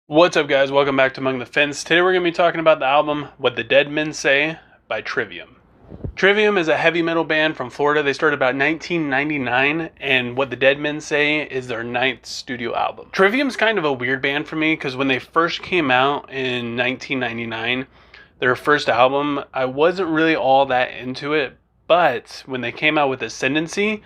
What's up, guys? Welcome back to Among the Fence. Today we're going to be talking about the album What the Dead Men Say by Trivium. Trivium is a heavy metal band from Florida. They started about 1999, and What the Dead Men Say is their 9th studio album. Trivium's kind of a weird band for me because when they first came out in 1999, their first album, I wasn't really all that into it, but when they came out with Ascendency,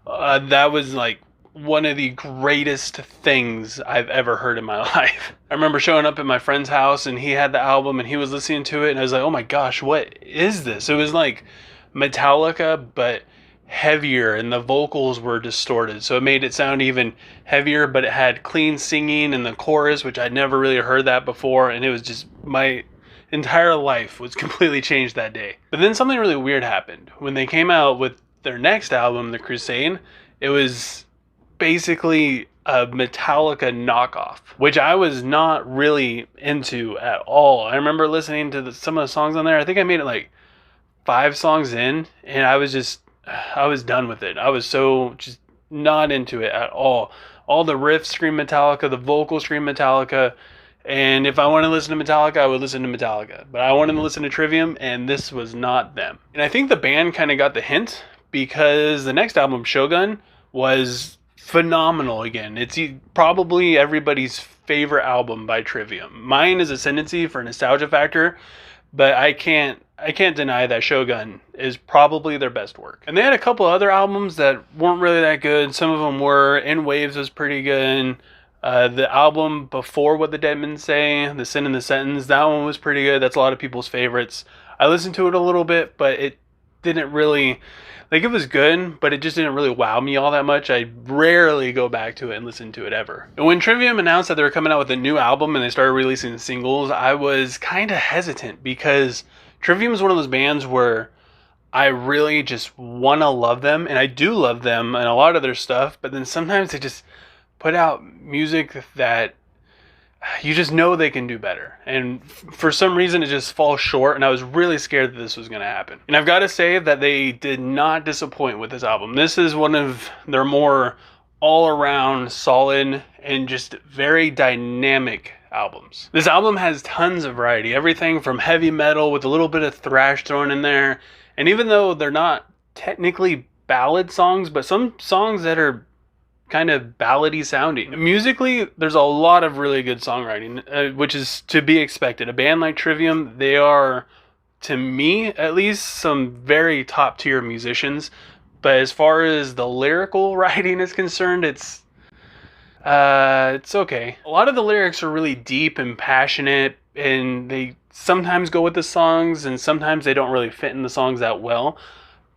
that was like one of the greatest things I've ever heard in my life. I remember showing up at my friend's house and he had the album and he was listening to it and I was like, oh my gosh, what is this? It was like Metallica, but heavier, and the vocals were distorted. So it made it sound even heavier, but it had clean singing in the chorus, which I'd never really heard that before. And it was just, my entire life was completely changed that day. But then something really weird happened. When they came out with their next album, The Crusade, it was basically a Metallica knockoff, which I was not really into at all. I remember listening to some of the songs on there. I think I made it like 5 songs in, and I was done with it. I was so just not into it at all. All the riffs scream Metallica, the vocals scream Metallica, and if I wanted to listen to Metallica, I would listen to Metallica. But I wanted to listen to Trivium, and this was not them. And I think the band kind of got the hint because the next album, Shogun, was phenomenal again. It's probably everybody's favorite album by Trivium. Mine is Ascendency for nostalgia factor, but I can't deny that Shogun is probably their best work. And they had a couple other albums that weren't really that good. Some of them were. In Waves was pretty good. The album before What the Dead Men Say, The Sin and the Sentence, that one was pretty good. That's a lot of people's favorites. I listened to it a little bit, but it didn't really, like, it was good, but it just didn't really wow me all that much. I rarely go back to it and listen to it ever. And when Trivium announced that they were coming out with a new album and they started releasing singles, I was kind of hesitant because Trivium is one of those bands where I really just want to love them, and I do love them and a lot of their stuff, but then sometimes they just put out music that you just know they can do better, and for some reason it just falls short, and I was really scared that this was going to happen. And I've got to say that they did not disappoint with this album. This is one of their more all-around solid and just very dynamic albums. This album has tons of variety, everything from heavy metal with a little bit of thrash thrown in there, and even though they're not technically ballad songs, but some songs that are kind of ballady sounding. Musically, there's a lot of really good songwriting, which is to be expected. A band like Trivium, they are, to me at least, some very top tier musicians. But as far as the lyrical writing is concerned, it's okay. A lot of the lyrics are really deep and passionate, and they sometimes go with the songs, and sometimes they don't really fit in the songs that well.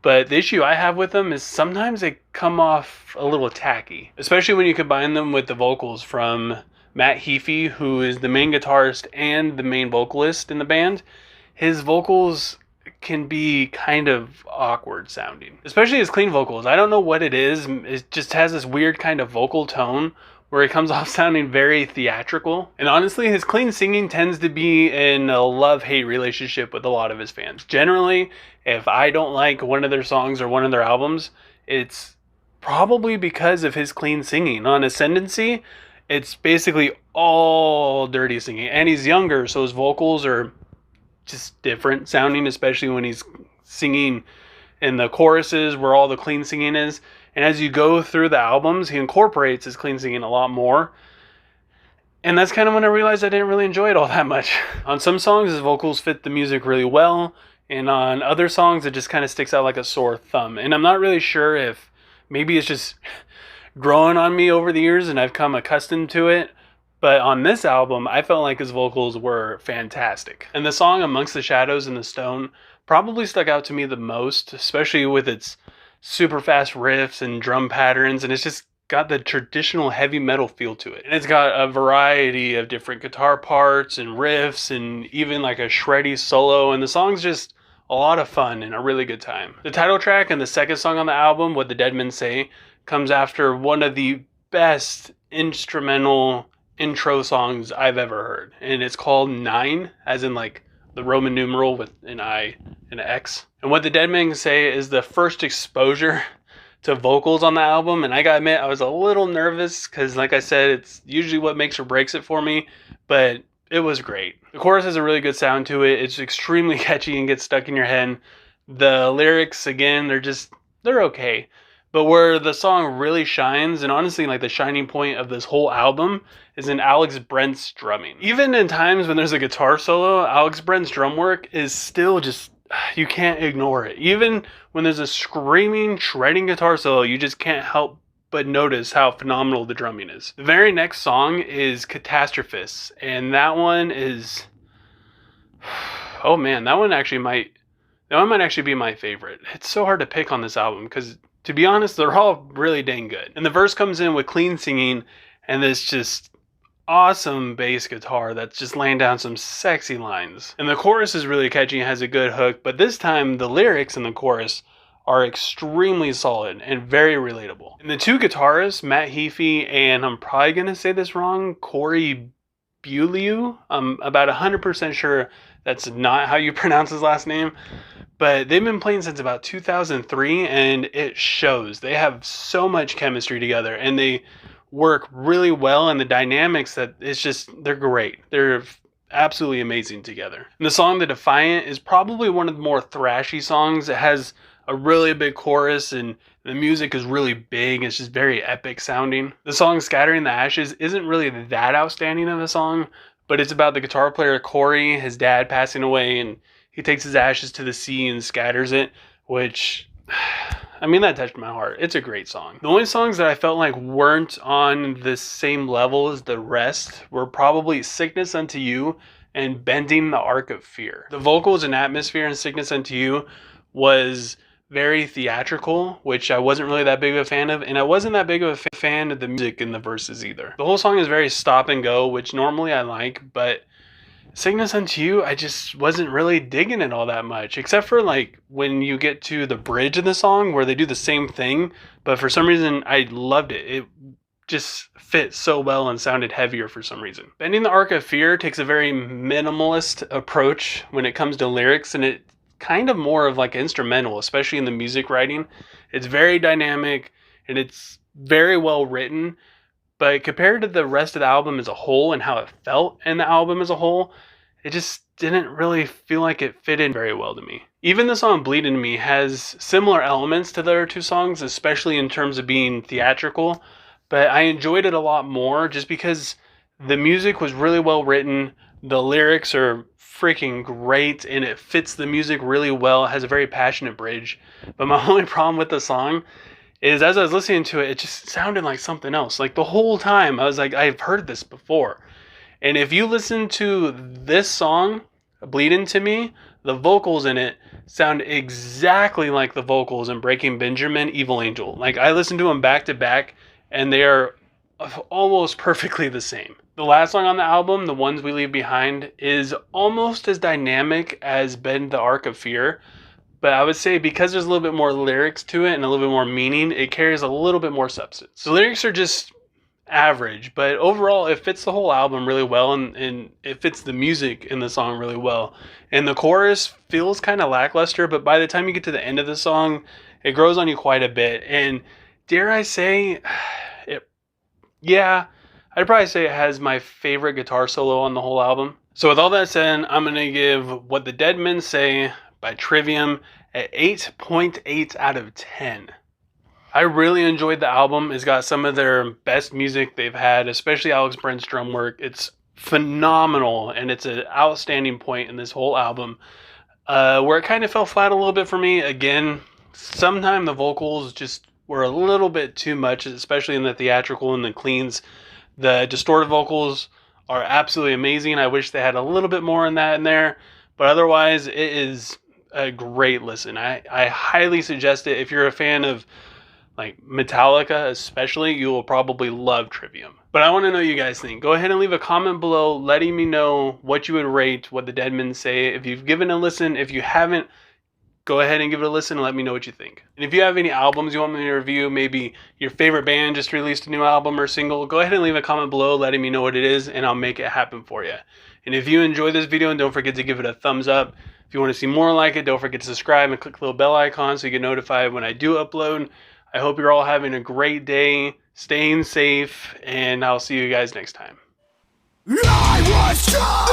But the issue I have with them is sometimes they come off a little tacky, especially when you combine them with the vocals from Matt Heafy, who is the main guitarist and the main vocalist in the band. His vocals can be kind of awkward sounding, especially his clean vocals. I don't know what it is. It just has this weird kind of vocal tone where it comes off sounding very theatrical. And honestly, his clean singing tends to be in a love-hate relationship with a lot of his fans. Generally, if I don't like one of their songs or one of their albums, it's probably because of his clean singing. On Ascendency, it's basically all dirty singing. And he's younger, so his vocals are just different sounding, especially when he's singing in the choruses where all the clean singing is. And as you go through the albums, he incorporates his clean singing a lot more. And that's kind of when I realized I didn't really enjoy it all that much. On some songs, his vocals fit the music really well. And on other songs, it just kind of sticks out like a sore thumb. And I'm not really sure if maybe it's just growing on me over the years and I've come accustomed to it. But on this album, I felt like his vocals were fantastic. And the song Amongst the Shadows and the Stone probably stuck out to me the most, especially with its super fast riffs and drum patterns, and it's just got the traditional heavy metal feel to it. And it's got a variety of different guitar parts and riffs and even like a shreddy solo, and the song's just a lot of fun and a really good time. The title track and the second song on the album, What the Dead Men Say, comes after one of the best instrumental intro songs I've ever heard, and it's called 9, as in like the Roman numeral with an I and an X. And What the Dead Men Say is the first exposure to vocals on the album, and I gotta admit I was a little nervous because, like I said, it's usually what makes or breaks it for me, but it was great. The chorus has a really good sound to it. It's extremely catchy and gets stuck in your head. The lyrics, again, they're okay. But where the song really shines, and honestly like the shining point of this whole album, is in Alex Brent's drumming. Even in times when there's a guitar solo, Alex Brent's drum work is still just, you can't ignore it. Even when there's a screaming, shredding guitar solo, you just can't help but notice how phenomenal the drumming is. The very next song is Catastrophist, and that one is, oh man, that one might actually be my favorite. It's so hard to pick on this album because, to be honest, they're all really dang good. And the verse comes in with clean singing and this just awesome bass guitar that's just laying down some sexy lines. And the chorus is really catchy and has a good hook, but this time the lyrics in the chorus are extremely solid and very relatable. And the two guitarists, Matt Heafy and, I'm probably going to say this wrong, Corey Buliu, I'm about 100% sure that's not how you pronounce his last name, but they've been playing since about 2003, and it shows. They have so much chemistry together, and they work really well, and the dynamics, that it's just, they're great. They're absolutely amazing together. And the song The Defiant is probably one of the more thrashy songs. It has a really big chorus, and the music is really big. It's just very epic sounding. The song Scattering the Ashes isn't really that outstanding of a song, but it's about the guitar player Corey, his dad passing away, and he takes his ashes to the sea and scatters it, which, I mean, that touched my heart. It's a great song. The only songs that I felt like weren't on the same level as the rest were probably Sickness Unto You and Bending the Arc of Fear. The vocals and atmosphere in Sickness Unto You was very theatrical, which I wasn't really that big of a fan of, and I wasn't that big of a fan of the music in the verses either. The whole song is very stop and go, which normally I like, but Sickness Unto You, I just wasn't really digging it all that much, except for like when you get to the bridge of the song where they do the same thing, but for some reason I loved it. It just fit so well and sounded heavier for some reason. Bending the Arc of Fear takes a very minimalist approach when it comes to lyrics, and it kind of more of like instrumental, especially in the music writing. It's very dynamic and it's very well written, but compared to the rest of the album as a whole and how it felt in the album as a whole, it just didn't really feel like it fit in very well to me. Even the song Bleed Into Me has similar elements to the other two songs, especially in terms of being theatrical, but I enjoyed it a lot more just because the music was really well written, the lyrics are freaking great, and it fits the music really well. It has a very passionate bridge, but my only problem with the song is as I was listening to it, it just sounded like something else. Like the whole time I was like, I've heard this before. And if you listen to this song, Bleed Into Me, the vocals in it sound exactly like the vocals in Breaking Benjamin, Evil Angel. Like I listened to them back to back and they are almost perfectly the same. The last song on the album, The Ones We Leave Behind, is almost as dynamic as Bend the Arc of Fear, but I would say because there's a little bit more lyrics to it and a little bit more meaning, it carries a little bit more substance. The lyrics are just average, but overall it fits the whole album really well, and it fits the music in the song really well. And the chorus feels kind of lackluster, but by the time you get to the end of the song, it grows on you quite a bit. And dare I say, I'd probably say it has my favorite guitar solo on the whole album. So with all that said, I'm going to give What the Dead Men Say by Trivium at 8.8 out of 10. I really enjoyed the album. It's got some of their best music they've had, especially Alex Brent's drum work. It's phenomenal, and it's an outstanding point in this whole album. Where it kind of fell flat a little bit for me, again, sometimes the vocals just were a little bit too much, especially in the theatrical and the cleans. The distorted vocals are absolutely amazing. I wish they had a little bit more in that in there, but otherwise it is a great listen. I highly suggest it. If you're a fan of like Metallica especially, you will probably love Trivium. But I want to know what you guys think. Go ahead and leave a comment below letting me know what you would rate What the Dead Men Say. If you've given it a listen, if you haven't, go ahead and give it a listen and let me know what you think. And if you have any albums you want me to review, maybe your favorite band just released a new album or single, go ahead and leave a comment below letting me know what it is, and I'll make it happen for you. And if you enjoyed this video, don't forget to give it a thumbs up. If you want to see more like it, don't forget to subscribe and click the little bell icon so you get notified when I do upload. I hope you're all having a great day, staying safe, and I'll see you guys next time. I was